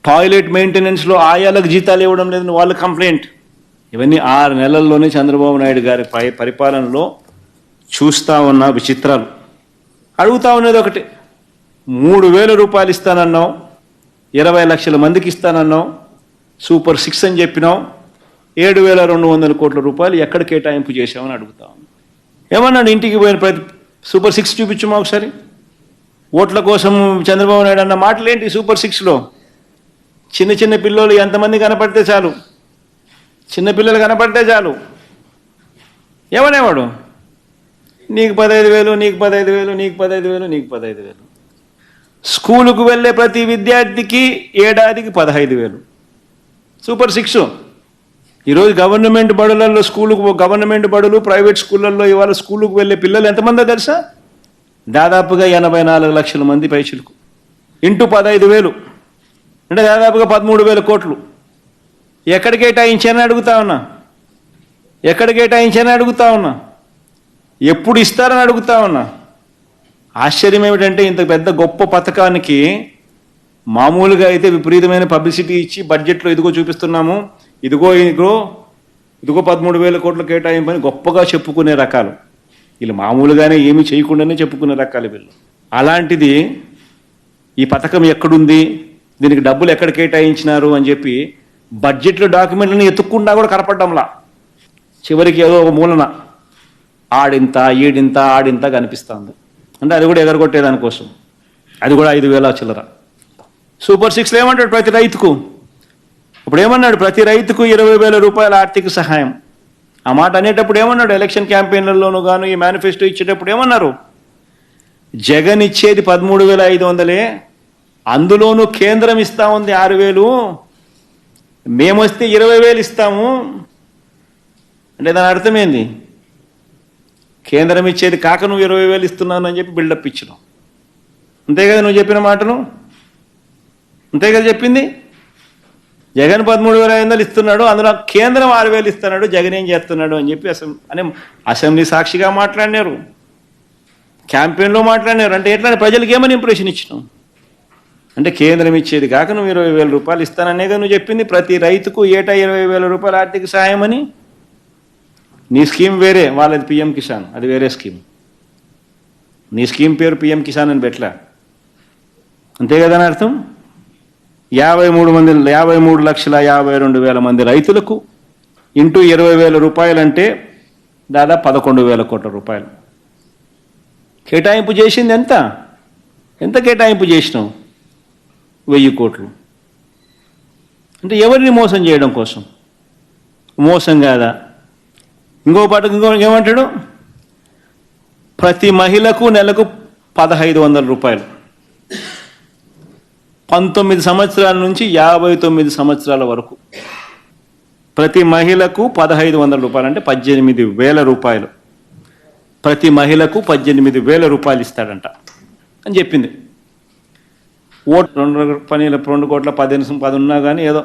Toilet మెయింటెనెన్స్లో ఆయాలకు జీతాలు ఇవ్వడం లేదని వాళ్ళ కంప్లైంట్. ఇవన్నీ 6 నెలల్లోనే చంద్రబాబు నాయుడు గారి పరిపాలనలో చూస్తూ ఉన్న విచిత్రాలు. అడుగుతా ఉన్నది ఒకటి, 3,000 రూపాయలు ఇస్తానన్నావు, 20 లక్షల మందికి ఇస్తానన్నావు, సూపర్ 6 అని చెప్పినావు, 7,200 కోట్ల రూపాయలు ఎక్కడ కేటాయింపు చేశామని అడుగుతా ఉన్నాం. ఏమన్నాడు ఇంటికి పోయిన ప్రతి సూపర్ 6 చూపించమా ఒకసారి. ఓట్ల కోసం చంద్రబాబు నాయుడు అన్న మాటలు ఏంటి సూపర్ 6లో? చిన్న చిన్న పిల్లలు ఎంతమంది కనపడితే చాలు, చిన్న పిల్లలు కనపడితే చాలు ఏమనేవాడు, నీకు 15,000, నీకు 15,000, నీకు 15,000, నీకు 15,000. స్కూలుకు వెళ్ళే ప్రతి విద్యార్థికి ఏడాదికి 15,000 సూపర్ 6. ఈరోజు గవర్నమెంట్ బడులలో గవర్నమెంట్ బడులు ప్రైవేట్ స్కూళ్ళల్లో ఇవాళ స్కూలుకు వెళ్ళే పిల్లలు ఎంతమందో తెలుసా? దాదాపుగా 84 లక్షల మంది పైచులకు ఇంటూ 15,000 అంటే దాదాపుగా 13,000 కోట్లు. ఎక్కడ కేటాయించానని అడుగుతా ఉన్నా, ఎక్కడ కేటాయించానని అడుగుతా ఉన్నా, ఎప్పుడు ఇస్తారని అడుగుతా ఉన్నా. ఆశ్చర్యం ఏమిటంటే ఇంత పెద్ద గొప్ప పథకానికి మామూలుగా అయితే విపరీతమైన పబ్లిసిటీ ఇచ్చి బడ్జెట్లో ఇదిగో చూపిస్తున్నాము, ఇదిగో 13,000 కోట్ల కేటాయింపని గొప్పగా చెప్పుకునే రకాలు వీళ్ళు. మామూలుగానే ఏమీ చేయకుండానే చెప్పుకునే రకాలు వీళ్ళు. అలాంటిది ఈ పథకం ఎక్కడుంది, దీనికి డబ్బులు ఎక్కడ కేటాయించినారు అని చెప్పి బడ్జెట్లో డాక్యుమెంట్లను ఎత్తుక్కుండా కూడా కనపడ్డంలా. చివరికి ఏదో ఒక మూలన ఆడింత ఈడింత ఆడింత కనిపిస్తుంది. అంటే అది కూడా ఎగరగొట్టేదానికోసం, అది కూడా 5,000 చిల్లర. సూపర్ 6లో ఏమంటాడు ప్రతి రైతుకు, ఇప్పుడు ఏమన్నాడు ప్రతి రైతుకు 20,000 రూపాయల ఆర్థిక సహాయం. ఆ మాట అనేటప్పుడు ఏమన్నాడు ఎలక్షన్ క్యాంపెయిన్లలోనూ గాను ఈ మేనిఫెస్టో ఇచ్చేటప్పుడు ఏమన్నారు, జగన్ ఇచ్చేది 13,500, అందులోనూ కేంద్రం ఇస్తా ఉంది 6,000, మేమొస్తే 20,000 ఇస్తాము. అంటే దాని అర్థమైంది, కేంద్రం ఇచ్చేది కాక నువ్వు 20,000 ఇస్తున్నాను అని చెప్పి బిల్డప్ ఇచ్చినావు. అంతే కదా నువ్వు చెప్పిన మాటలు, అంతే కదా చెప్పింది. జగన్ 13,500 ఇస్తున్నాడు, అందులో కేంద్రం 6,000 ఇస్తున్నాడు, జగన్ ఏం చేస్తున్నాడు అని చెప్పి అసెంబ్లీ సాక్షిగా మాట్లాడినారు, క్యాంపెయిన్లో మాట్లాడినారు. అంటే ఎట్లా ప్రజలకు ఏమని ఇంప్రెషన్ ఇచ్చినావు అంటే కేంద్రం ఇచ్చేది కాక నువ్వు 20,000 రూపాయలు ఇస్తాననేగా నువ్వు చెప్పింది. ప్రతి రైతుకు ఏటా 20,000 రూపాయల ఆర్థిక సహాయం అని. నీ స్కీమ్ వేరే, వాళ్ళది పిఎం కిసాన్, అది వేరే స్కీమ్. నీ స్కీమ్ పేరు పిఎం కిసాన్ అని పెట్టలే, అంతే కదా అని అర్థం. 53,52,000 మంది రైతులకు ఇంటూ 20,000 రూపాయలు అంటే దాదాపు 11,000 కోట్ల రూపాయలు కేటాయింపు చేసింది. ఎంత కేటాయింపు చేసినావు? 1,000 కోట్లు. అంటే ఎవరిని మోసం చేయడం కోసం? మోసం కాదా? ఇంకో ఏమంటాడు, ప్రతి మహిళకు నెలకు 1,500 రూపాయలు, 19 సంవత్సరాల నుంచి 59 సంవత్సరాల వరకు ప్రతి మహిళకు 1,500 రూపాయలు అంటే 18,000 రూపాయలు. ప్రతి మహిళకు 18,000 రూపాయలు ఇస్తాడంట అని చెప్పింది. ఓట్ 2 కోట్ల 10 ఉన్నా కానీ ఏదో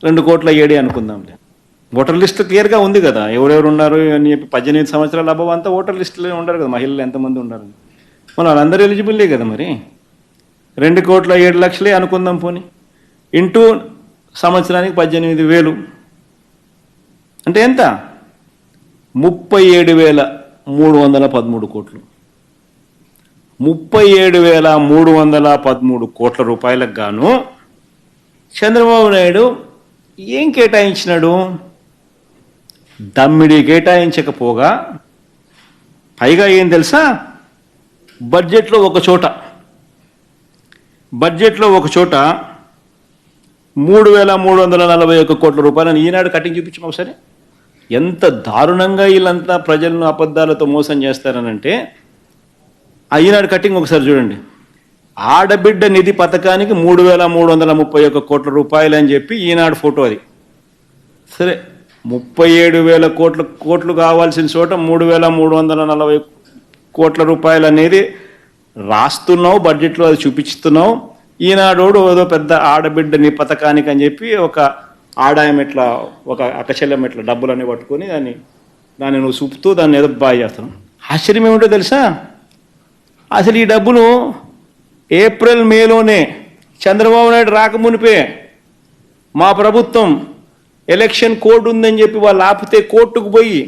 2 కోట్ల 7 అనుకుందాంలే. ఓటర్ లిస్ట్ క్లియర్గా ఉంది కదా, ఎవరెవరు ఉన్నారు అని చెప్పి. 18 సంవత్సరాల అబ్బా అంతా ఓటర్ లిస్టులో ఉండరు కదా, మహిళలు ఎంతమంది ఉన్నారు, మన వాళ్ళందరూ ఎలిజిబుల్లే కదా. మరి 2,07,00,000 అనుకుందాం పోనీ, ఇంటూ సంవత్సరానికి 18,000 అంటే ఎంత? 37,313 కోట్లు. 37,313 కోట్ల రూపాయలకు గాను చంద్రబాబు నాయుడు ఏం కేటాయించినాడు? దమ్మిడి కేటాయించకపోగా, పైగా ఏం తెలుసా, బడ్జెట్లో ఒక చోట 3,341 కోట్ల రూపాయలను ఈనాడు కటింగ్ చూపించాం ఒకసారి. ఎంత దారుణంగా వీళ్ళంతా ప్రజలను అబద్ధాలతో మోసం చేస్తారనంటే ఆ ఈనాడు కటింగ్ ఒకసారి చూడండి. ఆడబిడ్డ నిధి పథకానికి 3,331 కోట్ల రూపాయలు అని చెప్పి ఈనాడు ఫోటో. అది సరే, 37,000 కోట్లు కావాల్సిన చోట 3,340 కోట్ల రూపాయలు అనేది రాస్తున్నావు, బడ్జెట్లో అది చూపిస్తున్నావు. ఈనాడోడు ఏదో పెద్ద ఆడబిడ్డని పథకానికి అని చెప్పి ఒక ఆదాయం ఎట్లా, ఒక అకశల్యం ఎట్లా డబ్బులన్నీ పట్టుకొని దాన్ని నువ్వు చూపుతూ దాన్ని ఏదో బాగా చేస్తున్నావు. ఆశ్చర్యం ఏమిటో తెలుసా, అసలు ఈ డబ్బులు ఏప్రిల్ మేలోనే చంద్రబాబు నాయుడు రాకమునిపే మా ప్రభుత్వం ఎలక్షన్ కోడ్ ఉందని చెప్పి వాళ్ళు ఆపితే కోర్టుకు పోయి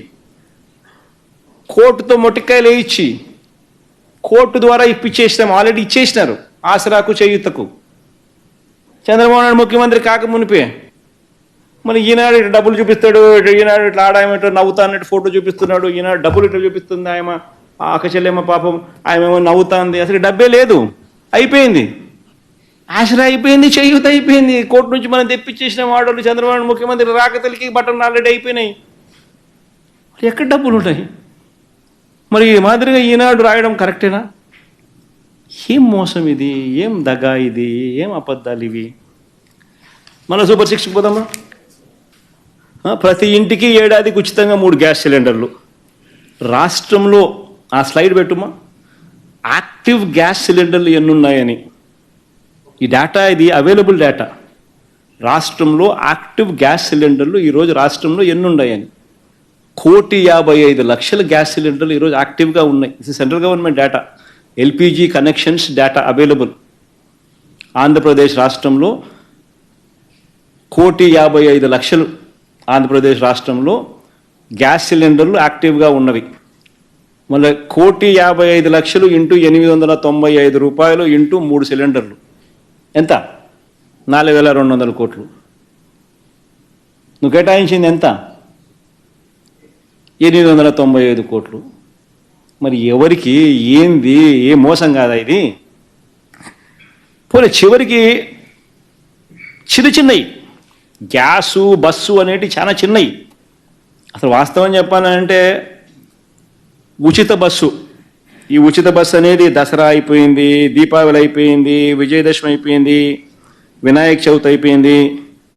కోర్టుతో మొట్టికాయలు వేయించి కోర్టు ద్వారా ఇప్పించేసినాం. ఆల్రెడీ ఇచ్చేసినారు ఆసరాకు చేయూతకు. చంద్రబాబు నాయుడు ముఖ్యమంత్రి కాక మునిపే మరి ఈనాడు ఇట్లా డబ్బులు చూపిస్తాడు, ఈనాడు ఇట్లా ఆడాయమంటో నవ్వుతా అన్నట్టు ఫోటో చూపిస్తున్నాడు, ఈనాడు డబ్బులు ఇట్లా చూపిస్తుంది ఆయమ ఆకచెల్లేమో పాపం ఆయమేమో నవ్వుతాంది. అసలు డబ్బే లేదు, అయిపోయింది, ఆసరా అయిపోయింది, చేయూత అయిపోయింది. కోర్టు నుంచి మనం తెప్పించేసిన వాడు చంద్రబాబు నాయుడు ముఖ్యమంత్రి రాకతలికి బటన్ ఆల్రెడీ అయిపోయినాయి. మరి ఎక్కడ డబ్బులు ఉంటాయి? మరి ఈ మాదిరిగా ఈనాడు రాయడం కరెక్టేనా? ఏం మోసం ఇది, ఏం దగా ఇది, ఏం అబద్ధాలు ఇవి? మన సూపర్ 6 పోదామా? ప్రతి ఇంటికి ఏడాదికి ఉచితంగా 3 గ్యాస్ సిలిండర్లు. రాష్ట్రంలో ఆ స్లైడ్ పెట్టుమా, యాక్టివ్ గ్యాస్ సిలిండర్లు ఎన్నున్నాయని. ఈ డేటా ఇది అవైలబుల్ డేటా. రాష్ట్రంలో యాక్టివ్ గ్యాస్ సిలిండర్లు ఈరోజు రాష్ట్రంలో ఎన్నున్నాయని. 1,55,00,000 గ్యాస్ సిలిండర్లు ఈరోజు యాక్టివ్గా ఉన్నాయి. ఇది central government data. LPG connections data available. Andhra Pradesh రాష్ట్రంలో 1,55,00,000 ఆంధ్రప్రదేశ్ రాష్ట్రంలో గ్యాస్ సిలిండర్లు యాక్టివ్గా ఉన్నవి. మళ్ళీ 1,55,00,000 ఇంటూ 895 రూపాయలు ఇంటూ 3 సిలిండర్లు ఎంత? 4,200 కోట్లు. నువ్వు కేటాయించింది ఎంత? 895 కోట్లు. మరి ఎవరికి ఏంది? ఏ మోసం కాదా ఇది? పోనీ చివరికి చిన్నవి గ్యాసు బస్సు అనేవి చాలా చిన్నవి. అసలు వాస్తవం చెప్పాలంటే ఉచిత బస్సు, ఈ ఉచిత బస్సు అనేది దసరా అయిపోయింది, దీపావళి అయిపోయింది, విజయదశమి అయిపోయింది, వినాయక చవితి అయిపోయింది.